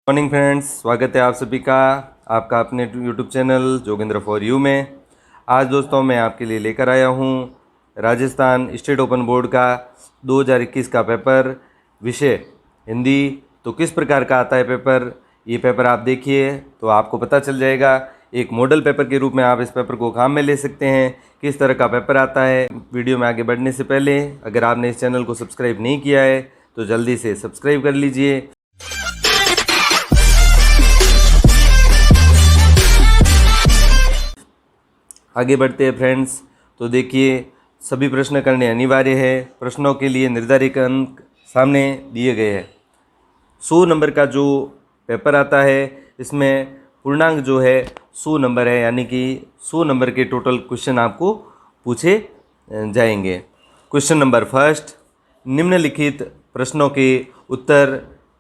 Morning friends, स्वागत है आप सभी का आपका अपने YouTube channel Jogendra for you में। आज दोस्तों मैं आपके लिए लेकर आया हूँ राजस्थान स्टेट ओपन बोर्ड का 2021 का पेपर, विषय हिंदी। तो किस प्रकार का आता है पेपर, ये पेपर आप देखिए तो आपको पता चल जाएगा। एक मॉडल पेपर के रूप में आप इस पेपर को काम में ले सकते हैं, किस तरह का पेपर आता है। वीडियो में आगे बढ़ने से पहले अगर आपने इस चैनल को सब्सक्राइब नहीं किया है तो जल्दी से सब्सक्राइब कर लीजिए। आगे बढ़ते हैं फ्रेंड्स। तो देखिए, सभी प्रश्न करने अनिवार्य है। प्रश्नों के लिए निर्धारित अंक सामने दिए गए हैं। 100 नंबर का जो पेपर आता है इसमें पूर्णांक जो है 100 नंबर है, यानी कि 100 नंबर के टोटल क्वेश्चन आपको पूछे जाएंगे। क्वेश्चन नंबर फर्स्ट, निम्नलिखित प्रश्नों के उत्तर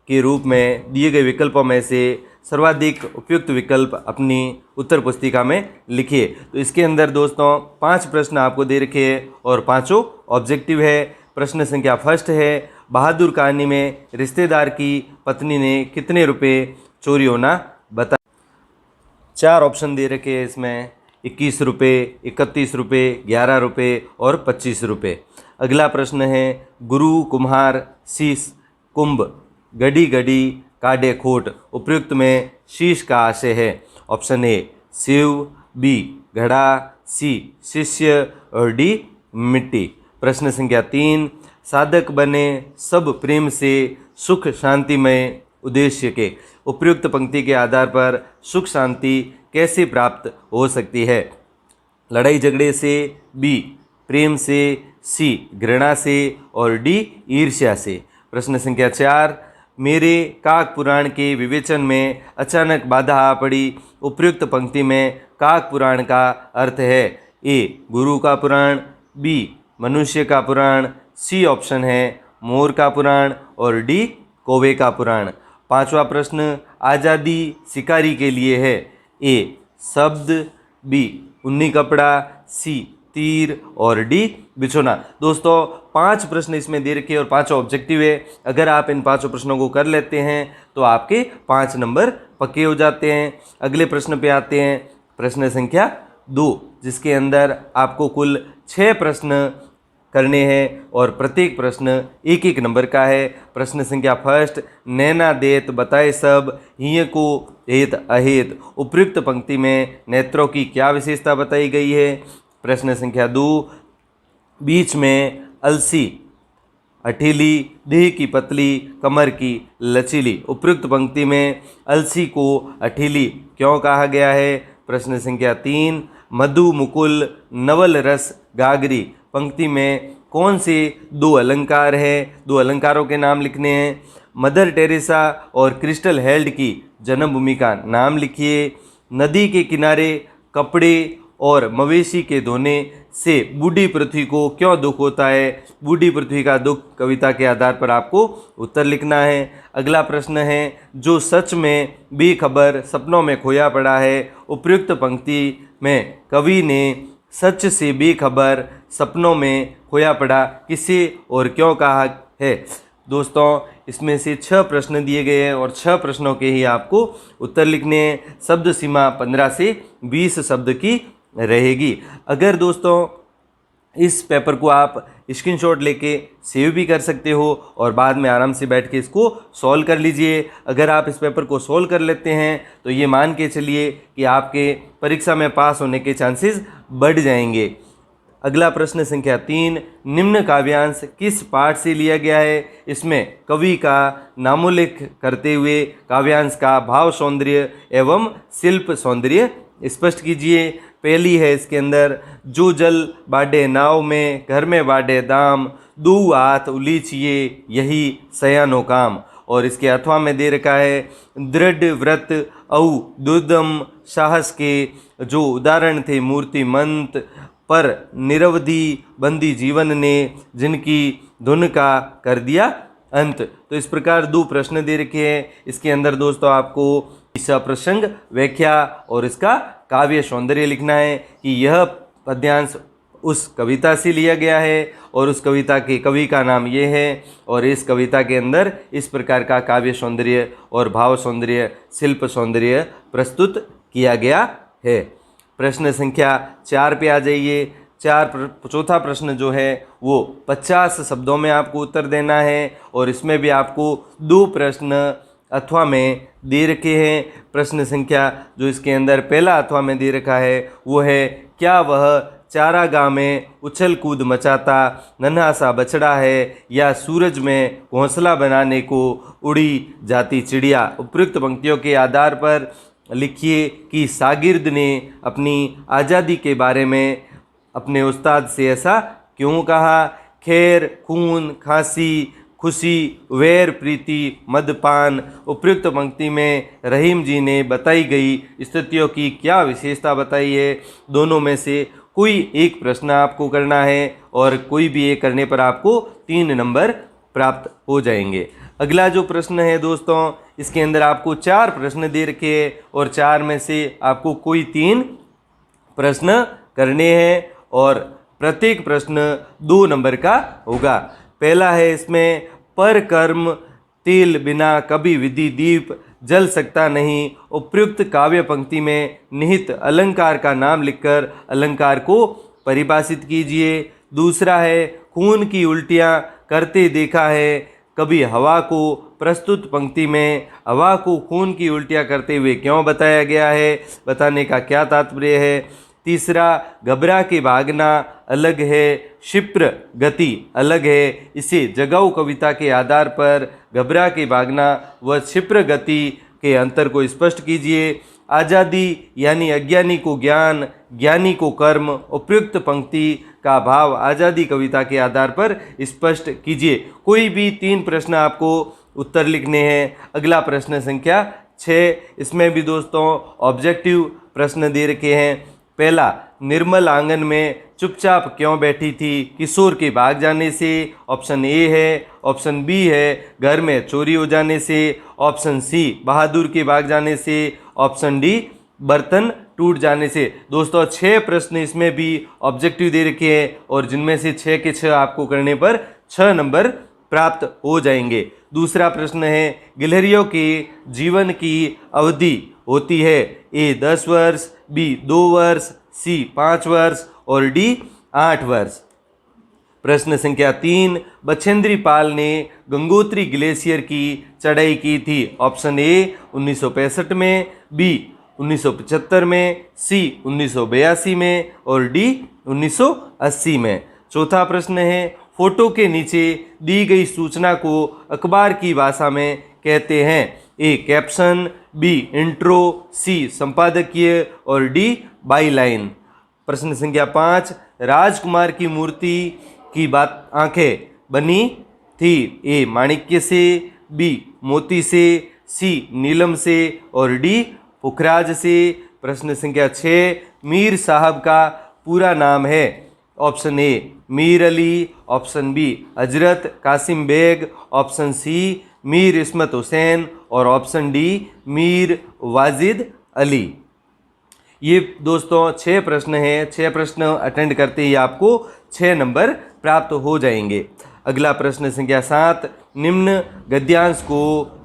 के रूप में दिए गए विकल्पों में से सर्वाधिक उपयुक्त विकल्प अपनी उत्तर पुस्तिका में लिखिए। तो इसके अंदर दोस्तों 5 प्रश्न आपको दे रखे हैं और पांचों ऑब्जेक्टिव है। प्रश्न संख्या फर्स्ट है, बहादुर कहानी में रिश्तेदार की पत्नी ने कितने रुपए चोरी होना बताया। 4 ऑप्शन दे रखे हैं इसमें, 21 रुपये, 31 रुपये, 11 रुपये और 25 रुपये। अगला प्रश्न है, गुरु कुम्हार शीश कुंभ गढ़ी गढ़ी काढ़े खोट, उपयुक्त में शीश का आशय है। ऑप्शन ए शिव, बी घड़ा, सी शिष्य और डी मिट्टी। प्रश्न संख्या 3, साधक बने सब प्रेम से सुख शांतिमय उद्देश्य के, उपयुक्त पंक्ति के आधार पर सुख शांति कैसे प्राप्त हो सकती है। लड़ाई झगड़े से, बी प्रेम से, सी घृणा से और डी ईर्ष्या से। प्रश्न संख्या 4, मेरे काक पुराण के विवेचन में अचानक बाधा आ पड़ी, उपयुक्त पंक्ति में काक पुराण का अर्थ है। ए गुरु का पुराण, बी मनुष्य का पुराण, सी ऑप्शन है मोर का पुराण और डी कौवे का पुराण। 5वां प्रश्न, आज़ादी शिकारी के लिए है। ए शब्द, बी ऊनी कपड़ा, सी तीर और डी बिछोना। दोस्तों 5 प्रश्न इसमें दे रखे और 5 ऑब्जेक्टिव है। अगर आप इन 5 प्रश्नों को कर लेते हैं तो आपके 5 नंबर पक्के हो जाते हैं। अगले प्रश्न पे आते हैं, प्रश्न संख्या 2, जिसके अंदर आपको कुल 6 प्रश्न करने हैं और प्रत्येक प्रश्न 1-1 नंबर का है। प्रश्न संख्या फर्स्ट, नैना देत बताए सब हिय को हेत अहेत, उपयुक्त पंक्ति में नेत्रों की क्या विशेषता बताई गई है। प्रश्न संख्या 2, बीच में अलसी अठीली, देह की पतली, कमर की लचीली, उपयुक्त पंक्ति में अलसी को अठीली क्यों कहा गया है। प्रश्न संख्या 3, मधु मुकुल नवल रस गागरी, पंक्ति में कौन से 2 अलंकार हैं, 2 अलंकारों के नाम लिखने हैं। मदर टेरेसा और क्रिस्टल हेल्ड की जन्मभूमि का नाम लिखिए। नदी के किनारे कपड़े और मवेशी के धोने से बूढ़ी पृथ्वी को क्यों दुख होता है। बूढ़ी पृथ्वी का दुख कविता के आधार पर आपको उत्तर लिखना है। अगला प्रश्न है, जो सच में बेखबर सपनों में खोया पड़ा है, उपयुक्त पंक्ति में कवि ने सच से बेखबर सपनों में खोया पड़ा किसे और क्यों कहा है। दोस्तों इसमें से 6 प्रश्न दिए गए हैं और 6 प्रश्नों के ही आपको उत्तर लिखने हैं। शब्द सीमा 15 से 20 शब्द की रहेगी। अगर दोस्तों इस पेपर को आप स्क्रीनशॉट लेके सेव भी कर सकते हो और बाद में आराम से बैठ के इसको सॉल्व कर लीजिए। अगर आप इस पेपर को सॉल्व कर लेते हैं तो ये मान के चलिए कि आपके परीक्षा में पास होने के चांसेस बढ़ जाएंगे। अगला प्रश्न संख्या 3, निम्न काव्यांश किस पाठ से लिया गया है। इसमें कवि का नामोल्लेख करते हुए काव्यांश का भाव सौंदर्य एवं शिल्प सौंदर्य स्पष्ट कीजिए। पहली है इसके अंदर, जो जल बाढ़े नाव में घर में बाढ़े दाम, 2 हाथ उलीचिए यही सयानो काम। और इसके अथवा में दे रखा है, दृढ़ व्रत औ दुर्दम साहस के जो उदाहरण थे मूर्तिमंत, पर निरवधि बंदी जीवन ने जिनकी धुन का कर दिया अंत। तो इस प्रकार 2 प्रश्न दे रखे हैं। इसके अंदर दोस्तों आपको प्रसंग व्याख्या और इसका काव्य सौंदर्य लिखना है कि यह पद्यांश उस कविता से लिया गया है और उस कविता के कवि का नाम ये है और इस कविता के अंदर इस प्रकार का काव्य सौंदर्य और भाव सौंदर्य, शिल्प सौंदर्य प्रस्तुत किया गया है। प्रश्न संख्या 4 पे आ जाइए। चौथा प्रश्न जो है वो 50 शब्दों में आपको उत्तर देना है और इसमें भी आपको 2 प्रश्न अथवा में दे रखे हैं। प्रश्न संख्या जो इसके अंदर पहला अथवा में दे रखा है वो है, क्या वह चारागाह में उछल कूद मचाता नन्हा सा बछड़ा है या सूरज में घोंसला बनाने को उड़ी जाती चिड़िया। उपयुक्त पंक्तियों के आधार पर लिखिए कि शागिर्द ने अपनी आज़ादी के बारे में अपने उस्ताद से ऐसा क्यों कहा। खैर, खून, खांसी, खुशी, वैर, प्रीति, मदपान। उपयुक्त पंक्ति में रहीम जी ने बताई गई स्थितियों की क्या विशेषता बताई है। दोनों में से कोई एक प्रश्न आपको करना है और कोई भी एक करने पर आपको 3 नंबर प्राप्त हो जाएंगे। अगला जो प्रश्न है दोस्तों, इसके अंदर आपको 4 प्रश्न दे रखे हैं और 4 में से आपको कोई 3 प्रश्न करने हैं और प्रत्येक प्रश्न 2 नंबर का होगा। पहला है इसमें, पर कर्म तिल बिना कभी विधि दीप जल सकता नहीं। उपयुक्त काव्य पंक्ति में निहित अलंकार का नाम लिखकर अलंकार को परिभाषित कीजिए। दूसरा है, खून की उल्टियाँ करते देखा है कभी हवा को। प्रस्तुत पंक्ति में हवा को खून की उल्टियाँ करते हुए क्यों बताया गया है, बताने का क्या तात्पर्य है। तीसरा, घबरा के भागना अलग है, क्षिप्र गति अलग है। इसे जगाऊ कविता के आधार पर घबरा के भागना व क्षिप्र गति के अंतर को स्पष्ट कीजिए। आज़ादी यानी अज्ञानी को ज्ञान, ज्ञानी को कर्म। उपयुक्त पंक्ति का भाव आज़ादी कविता के आधार पर स्पष्ट कीजिए। कोई भी 3 प्रश्न आपको उत्तर लिखने हैं। अगला प्रश्न संख्या 6, इसमें भी दोस्तों ऑब्जेक्टिव प्रश्न दे रखे हैं। पहला, निर्मल आंगन में चुपचाप क्यों बैठी थी, किशोर के भाग जाने से। ऑप्शन ए है। ऑप्शन बी है, घर में चोरी हो जाने से। ऑप्शन सी, बहादुर के भाग जाने से। ऑप्शन डी, बर्तन टूट जाने से। दोस्तों 6 प्रश्न इसमें भी ऑब्जेक्टिव दे रखे हैं और जिनमें से 6 के 6 आपको करने पर 6 नंबर प्राप्त हो जाएंगे। दूसरा प्रश्न है, गिलहरियों के जीवन की अवधि होती है ए 10 वर्ष, बी 2 वर्ष, सी 5 वर्ष और डी 8 वर्ष। प्रश्न संख्या 3, बछेंद्री पाल ने गंगोत्री ग्लेशियर की चढ़ाई की थी। ऑप्शन ए 1965 में, बी 1975 में, सी 1982 में और डी 1980 में। चौथा प्रश्न है, फोटो के नीचे दी गई सूचना को अखबार की भाषा में कहते हैं। ए कैप्शन, बी इंट्रो, सी संपादकीय और डी बाईलाइन। प्रश्न संख्या 5, राजकुमार की मूर्ति की बात आंखें बनी थी ए माणिक्य से, बी मोती से, सी नीलम से और डी पुखराज से। प्रश्न संख्या 6, मीर साहब का पूरा नाम है। Option A Mir Ali, option B Hazrat Qasim Baig, option C Mir Ismat Hussain और ऑप्शन डी मीर वाजिद अली। ये दोस्तों 6 प्रश्न हैं। 6 प्रश्न अटेंड करते ही आपको 6 नंबर प्राप्त हो जाएंगे। अगला प्रश्न संख्या 7, निम्न गद्यांश को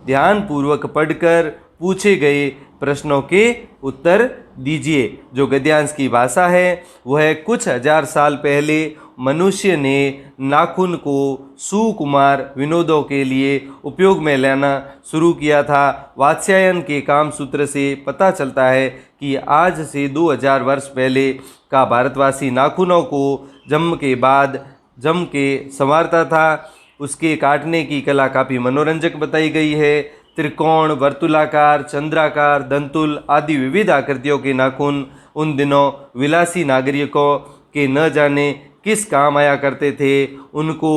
ध्यानपूर्वक पढ़कर पूछे गए प्रश्नों के उत्तर दीजिए। जो गद्यांश की भाषा है वह है, कुछ हजार साल पहले मनुष्य ने नाखून को सुकुमार विनोदों के लिए उपयोग में लेना शुरू किया था। वात्स्यायन के काम सूत्र से पता चलता है कि आज से 2000 वर्ष पहले का भारतवासी नाखूनों को जम के संवारता था। उसके काटने की कला काफ़ी मनोरंजक बताई गई है। त्रिकोण, वर्तुलाकार, चंद्राकार, दंतुल आदि विविध आकृतियों के नाखून उन दिनों विलासी नागरिकों के न जाने किस काम आया करते थे। उनको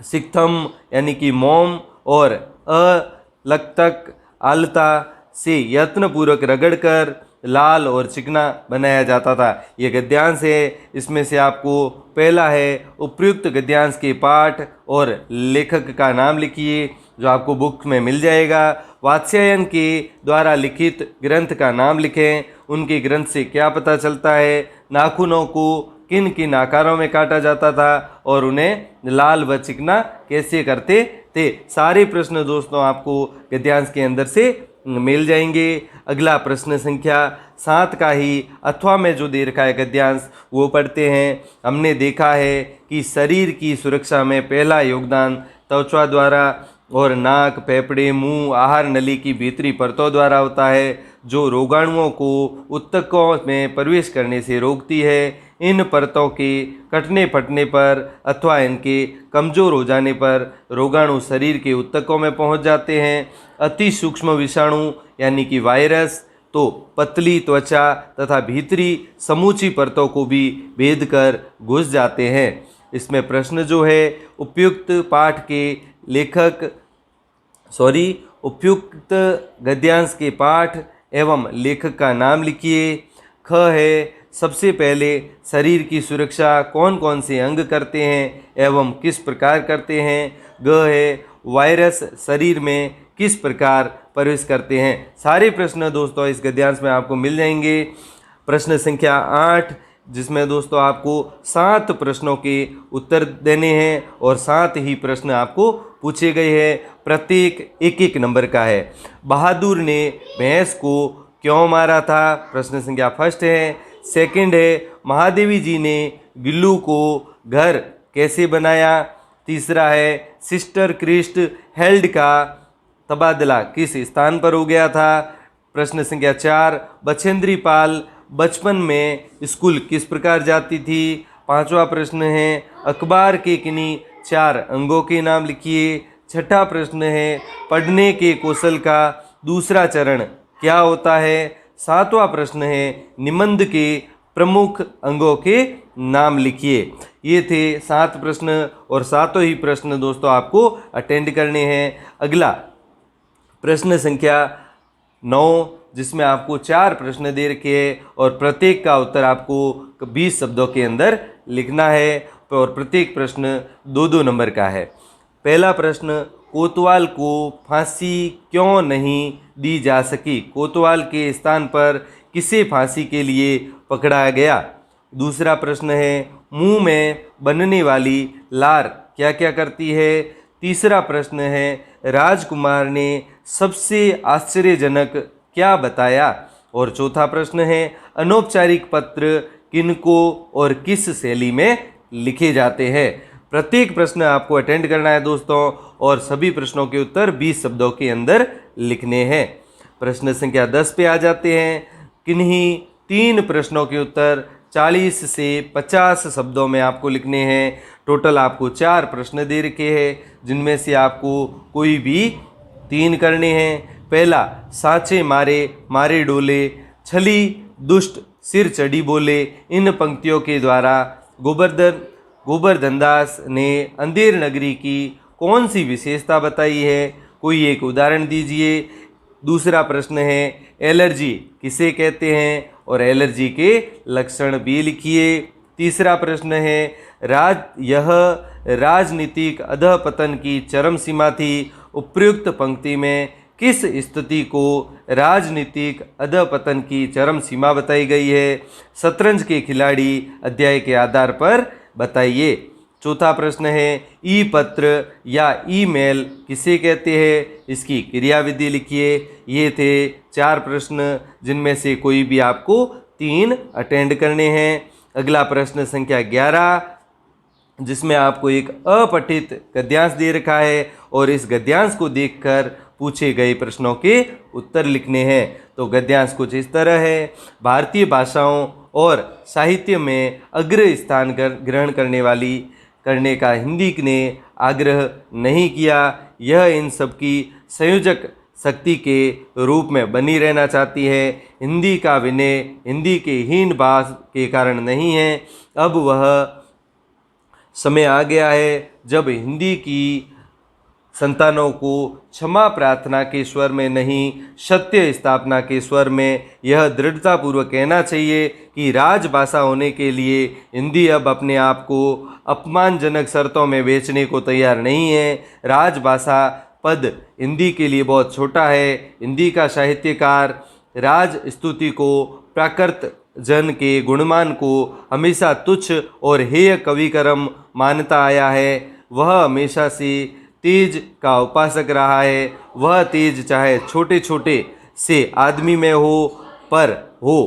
सिक्थम यानी कि मोम और अलक्तक आलता से यत्नपूर्वक रगड़कर लाल और चिकना बनाया जाता था। ये गद्यांश है। इसमें से आपको पहला है, उपयुक्त गद्यांश के पाठ और लेखक का नाम लिखिए, जो आपको बुक में मिल जाएगा। वात्स्यायन के द्वारा लिखित ग्रंथ का नाम लिखें, उनके ग्रंथ से क्या पता चलता है। नाखूनों को किन किन आकारों में काटा जाता था और उन्हें लाल व चिकना कैसे करते थे। सारे प्रश्न दोस्तों आपको गद्यांश के अंदर से मिल जाएंगे। अगला प्रश्न संख्या 7 का ही अथवा में जो दे रखा है गद्यांश वो पढ़ते हैं। हमने देखा है कि शरीर की सुरक्षा में पहला योगदान त्वचा द्वारा और नाक, फेफड़े, मुंह, आहार नली की भीतरी परतों द्वारा होता है, जो रोगाणुओं को ऊतकों में प्रवेश करने से रोकती है। इन परतों के कटने फटने पर अथवा इनके कमज़ोर हो जाने पर रोगाणु शरीर के ऊतकों में पहुंच जाते हैं। अति सूक्ष्म विषाणु यानी कि वायरस तो पतली त्वचा तथा भीतरी समूची परतों को भी भेद कर घुस जाते हैं। इसमें प्रश्न जो है उपयुक्त पाठ के उपयुक्त गद्यांश के पाठ एवं लेखक का नाम लिखिए। ख है सबसे पहले शरीर की सुरक्षा कौन कौन से अंग करते हैं एवं किस प्रकार करते हैं। ग है वायरस शरीर में किस प्रकार प्रवेश करते हैं। सारे प्रश्न दोस्तों इस गद्यांश में आपको मिल जाएंगे। प्रश्न संख्या 8 जिसमें दोस्तों आपको 7 प्रश्नों के उत्तर देने हैं और 7 ही प्रश्न आपको पूछे गए हैं। प्रत्येक एक एक नंबर का है। बहादुर ने भैंस को क्यों मारा था, प्रश्न संख्या फर्स्ट है। सेकंड है महादेवी जी ने गिल्लू को घर कैसे बनाया। तीसरा है सिस्टर क्रिस्ट हेल्ड का तबादला किस स्थान पर हो गया था। प्रश्न संख्या 4 बछेंद्री पाल बचपन में स्कूल किस प्रकार जाती थी। पांचवा प्रश्न है अखबार के किन्हीं 4 अंगों के नाम लिखिए। छठा प्रश्न है पढ़ने के कौशल का दूसरा चरण क्या होता है। सातवां प्रश्न है निबंध के प्रमुख अंगों के नाम लिखिए। ये थे 7 प्रश्न और 7 ही प्रश्न दोस्तों आपको अटेंड करने हैं। अगला प्रश्न संख्या 9 जिसमें आपको 4 प्रश्न दे रखे हैं और प्रत्येक का उत्तर आपको 20 शब्दों के अंदर लिखना है और प्रत्येक प्रश्न 2-2 नंबर का है। पहला प्रश्न कोतवाल को फांसी क्यों नहीं दी जा सकी। कोतवाल के स्थान पर किसे फांसी के लिए पकड़ा गया। दूसरा प्रश्न है मुंह में बनने वाली लार क्या क्या करती है। तीसरा प्रश्न है राजकुमार ने सबसे आश्चर्यजनक क्या बताया। और चौथा प्रश्न है अनौपचारिक पत्र किनको और किस शैली में लिखे जाते हैं। प्रत्येक प्रश्न आपको अटेंड करना है दोस्तों और सभी प्रश्नों के उत्तर 20 शब्दों के अंदर लिखने हैं। प्रश्न संख्या 10 पे आ जाते हैं। किन्हीं 3 प्रश्नों के उत्तर 40 से 50 शब्दों में आपको लिखने हैं। टोटल आपको 4 प्रश्न दे रखे हैं जिनमें से आपको कोई भी 3 करने हैं। पहला साँचे मारे मारे डोले छली दुष्ट सिर चढ़ी बोले। इन पंक्तियों के द्वारा गोवर्धन दास ने अंधेर नगरी की कौन सी विशेषता बताई है, कोई एक उदाहरण दीजिए। दूसरा प्रश्न है एलर्जी किसे कहते हैं और एलर्जी के लक्षण भी लिखिए। तीसरा प्रश्न है यह राजनीतिक अधःपतन की चरम सीमा थी। उपयुक्त पंक्ति में किस स्थिति को राजनीतिक अधःपतन की चरम सीमा बताई गई है। शतरंज के खिलाड़ी अध्याय के आधार पर बताइए। चौथा प्रश्न है ई पत्र या ईमेल किसे कहते हैं, इसकी क्रियाविधि लिखिए। ये थे 4 प्रश्न जिनमें से कोई भी आपको 3 अटेंड करने हैं। अगला प्रश्न संख्या 11 जिसमें आपको एक अपठित गद्यांश दे रखा है और इस गद्यांश को देखकर पूछे गए प्रश्नों के उत्तर लिखने हैं। तो गद्यांश कुछ इस तरह है। भारतीय भाषाओं और साहित्य में अग्र स्थान ग्रहण करने का हिंदी ने आग्रह नहीं किया। यह इन सब की संयोजक शक्ति के रूप में बनी रहना चाहती है। हिंदी का विनय हिंदी के हीन भाव के कारण नहीं है। अब वह समय आ गया है जब हिंदी की संतानों को क्षमा प्रार्थना के स्वर में नहीं सत्य स्थापना के स्वर में यह दृढ़तापूर्वक कहना चाहिए कि राजभाषा होने के लिए हिंदी अब अपने आप को अपमानजनक शर्तों में बेचने को तैयार नहीं है। राजभाषा पद हिंदी के लिए बहुत छोटा है। हिंदी का साहित्यकार राज स्तुति को प्राकृत जन के गुणमान को हमेशा तुच्छ और हेय कविकर्म मानता आया है। वह हमेशा से तेज का उपासक रहा है। वह तेज चाहे छोटे छोटे से आदमी में हो पर हो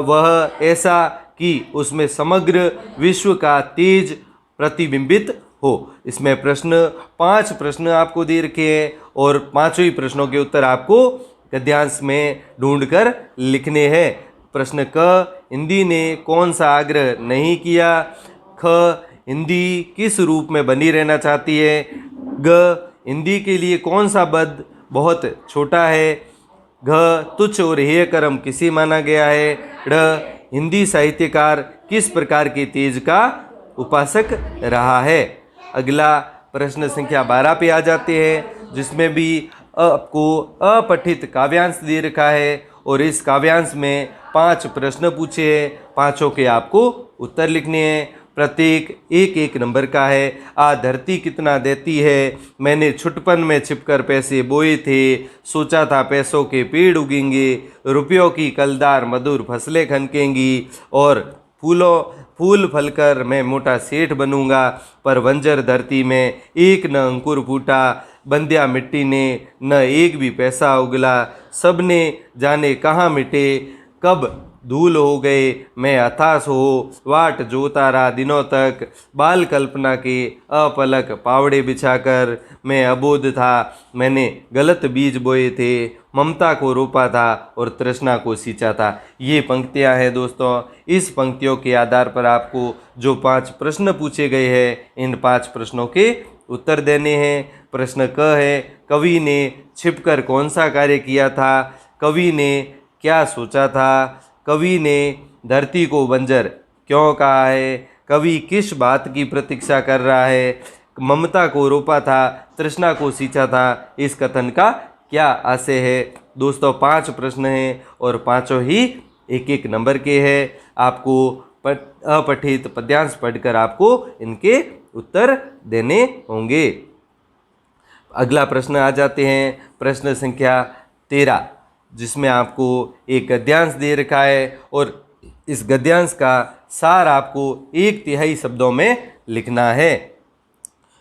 वह ऐसा कि उसमें समग्र विश्व का तेज प्रतिबिंबित हो। इसमें प्रश्न 5 प्रश्न आपको दे रखे हैं और 5 ही प्रश्नों के उत्तर आपको गद्यांश में ढूंढकर लिखने हैं। प्रश्न क, हिंदी ने कौन सा आग्रह नहीं किया। ख, हिंदी किस रूप में बनी रहना चाहती है। ग, हिंदी के लिए कौन सा पद बहुत छोटा है। घ, तुच्छ और हेय कर्म किसे माना गया है। ढ़, हिंदी साहित्यकार किस प्रकार के तेज का उपासक रहा है। अगला प्रश्न संख्या 12 पे आ जाते हैं, जिसमें भी आपको अपठित काव्यांश दे रखा है और इस काव्यांश में 5 प्रश्न पूछे हैं। 5 के आपको उत्तर लिखने हैं। प्रत्येक एक एक नंबर का है। आ धरती कितना देती है। मैंने छुटपन में छिपकर पैसे बोए थे। सोचा था पैसों के पेड़ उगेंगे। रुपयों की कलदार मधुर फसलें खनकेंगी और फूल फलकर मैं मोटा सेठ बनूंगा। पर बंजर धरती में एक न अंकुर फूटा। बंध्या मिट्टी ने न एक भी पैसा उगला। सबने जाने कहाँ मिटे, कब धूल हो गए। मैं हताश हो वाट जोता रहा दिनों तक। बाल कल्पना के अपलक पावड़े बिछाकर मैं अबोध था। मैंने गलत बीज बोए थे। ममता को रोपा था और तृष्णा को सींचा था। ये पंक्तियां हैं दोस्तों। इस पंक्तियों के आधार पर आपको जो 5 प्रश्न पूछे गए हैं, इन 5 प्रश्नों के उत्तर देने हैं। प्रश्न क है, कवि ने छिपकर कौन सा कार्य किया था। कवि ने क्या सोचा था। कवि ने धरती को बंजर क्यों कहा है। कवि किस बात की प्रतीक्षा कर रहा है। ममता को रोपा था, तृष्णा को सींचा था। इस कथन का क्या आशय है। दोस्तों 5 प्रश्न हैं और 5 ही एक एक नंबर के हैं। आपको अपठित पद्यांश पढ़कर आपको इनके उत्तर देने होंगे। अगला प्रश्न आ जाते हैं, प्रश्न संख्या 13, जिसमें आपको एक गद्यांश दे रखा है और इस गद्यांश का सार आपको 1/3 शब्दों में लिखना है।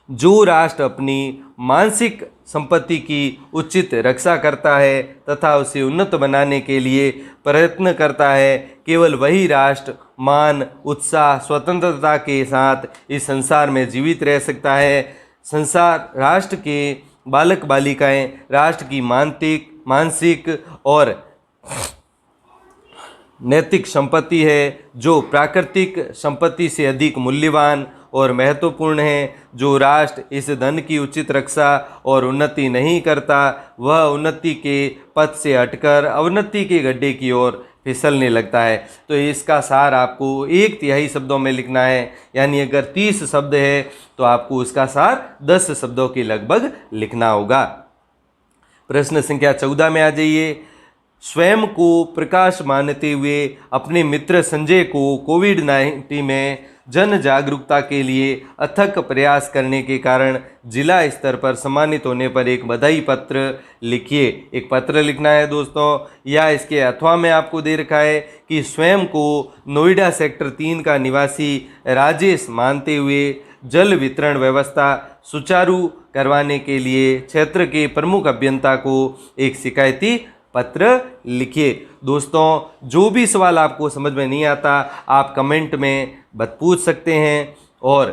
जो राष्ट्र अपनी मानसिक संपत्ति की उचित रक्षा करता है तथा उसे उन्नत बनाने के लिए प्रयत्न करता है, केवल वही राष्ट्र मान, उत्साह, स्वतंत्रता के साथ इस संसार में जीवित रह सकता है। संसार राष्ट्र के बालक बालिकाएं राष्ट्र की मानसिक और नैतिक संपत्ति है, जो प्राकृतिक संपत्ति से अधिक मूल्यवान और महत्वपूर्ण है। जो राष्ट्र इस धन की उचित रक्षा और उन्नति नहीं करता, वह उन्नति के पथ से हटकर अवनति के गड्ढे की ओर फिसलने लगता है। तो इसका सार आपको 1/3 शब्दों में लिखना है। यानी अगर 30 शब्द है तो आपको उसका सार 10 शब्दों के लगभग लिखना होगा। प्रश्न संख्या 14 में आ जाइए। स्वयं को प्रकाश मानते हुए अपने मित्र संजय को कोविड-19 में जन जागरूकता के लिए अथक प्रयास करने के कारण जिला स्तर पर सम्मानित होने पर एक बधाई पत्र लिखिए। एक पत्र लिखना है दोस्तों, या इसके अथवा में आपको दे रखा है कि स्वयं को नोएडा सेक्टर 3 का निवासी राजेश मानते हुए जल वितरण व्यवस्था सुचारू करवाने के लिए क्षेत्र के प्रमुख अभियंता को एक शिकायती पत्र लिखिए। दोस्तों जो भी सवाल आपको समझ में नहीं आता आप कमेंट में पूछ सकते हैं और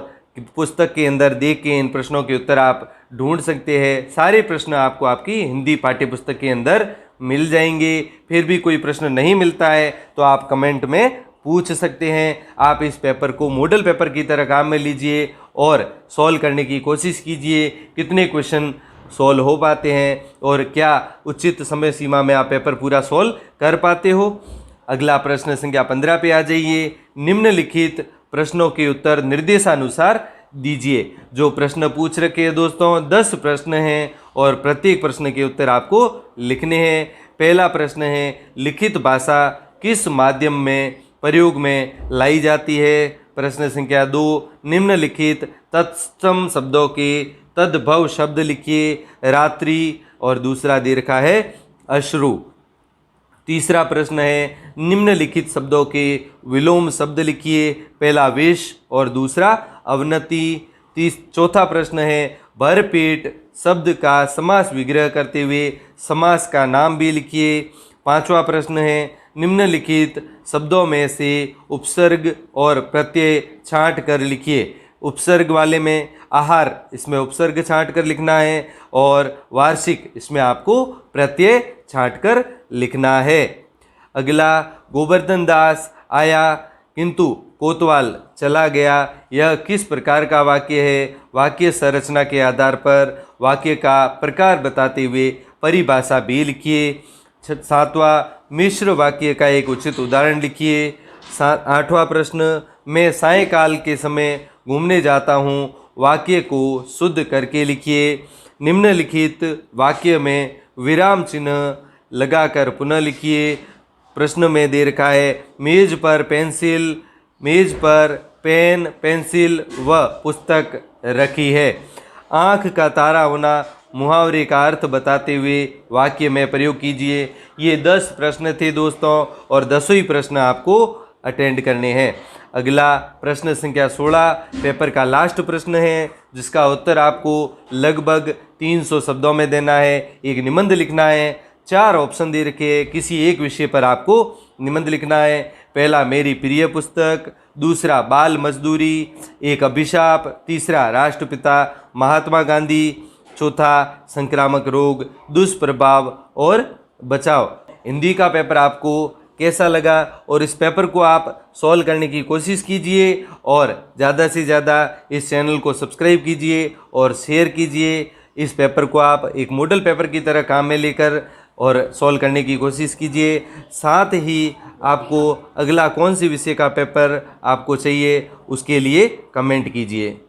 पुस्तक के अंदर देख के इन प्रश्नों के उत्तर आप ढूंढ सकते हैं। सारे प्रश्न आपको आपकी हिंदी पाठ्य पुस्तक के अंदर मिल जाएंगे। फिर भी कोई प्रश्न नहीं मिलता है तो आप कमेंट में पूछ सकते हैं। आप इस पेपर को मॉडल पेपर की तरह काम में लीजिए और सॉल्व करने की कोशिश कीजिए। कितने क्वेश्चन सॉल्व हो पाते हैं और क्या उचित समय सीमा में आप पेपर पूरा सॉल्व कर पाते हो। अगला प्रश्न संख्या 15 पे आ जाइए। निम्नलिखित प्रश्नों के उत्तर निर्देशानुसार दीजिए। जो प्रश्न पूछ रखे हैं दोस्तों 10 प्रश्न हैं और प्रत्येक प्रश्न के उत्तर आपको लिखने हैं। पहला प्रश्न है, लिखित भाषा किस माध्यम में प्रयोग में लाई जाती है। प्रश्न संख्या 2, निम्नलिखित तत्सम शब्दों के तद्भव शब्द लिखिए। रात्रि और दूसरा दे रखा है अश्रु। तीसरा प्रश्न है निम्नलिखित शब्दों के विलोम शब्द लिखिए, पहला विष और दूसरा अवनति। चौथा प्रश्न है भरपेट शब्द का समास विग्रह करते हुए समास का नाम भी लिखिए। पांचवा प्रश्न है निम्नलिखित शब्दों में से उपसर्ग और प्रत्यय छांट कर लिखिए। उपसर्ग वाले में आहार, इसमें उपसर्ग छांट कर लिखना है, और वार्षिक, इसमें आपको प्रत्यय छांट कर लिखना है। अगला, गोवर्धन दास आया किंतु कोतवाल चला गया, यह किस प्रकार का वाक्य है? वाक्य संरचना के आधार पर वाक्य का प्रकार बताते हुए परिभाषा भी लिखिए। सातवां, मिश्र वाक्य का एक उचित उदाहरण लिखिए। आठवां प्रश्न, मैं सायंकाल के समय घूमने जाता हूँ, वाक्य को शुद्ध करके लिखिए। निम्नलिखित वाक्य में विराम चिन्ह लगाकर पुनः लिखिए। प्रश्न में दे रखा है मेज पर पेंसिल, मेज पर पेन, पेंसिल व पुस्तक रखी है। आँख का तारा होना मुहावरे का अर्थ बताते हुए वाक्य में प्रयोग कीजिए। ये 10 प्रश्न थे दोस्तों, और 10 ही प्रश्न आपको अटेंड करने हैं। अगला प्रश्न संख्या 16 पेपर का लास्ट प्रश्न है, जिसका उत्तर आपको लगभग 300 शब्दों में देना है। एक निबंध लिखना है, 4 ऑप्शन दे रखे, किसी एक विषय पर आपको निबंध लिखना है। पहला मेरी प्रिय पुस्तक, दूसरा बाल मजदूरी, एक अभिशाप, तीसरा राष्ट्रपिता महात्मा गांधी, चौथा संक्रामक रोग, दुष्प्रभाव और बचाव। हिंदी का पेपर आपको कैसा लगा, और इस पेपर को आप सॉल्व करने की कोशिश कीजिए, और ज़्यादा से ज़्यादा इस चैनल को सब्सक्राइब कीजिए और शेयर कीजिए। इस पेपर को आप एक मॉडल पेपर की तरह काम में लेकर और सॉल्व करने की कोशिश कीजिए। साथ ही आपको अगला कौन सी विषय का पेपर आपको चाहिए, उसके लिए कमेंट कीजिए।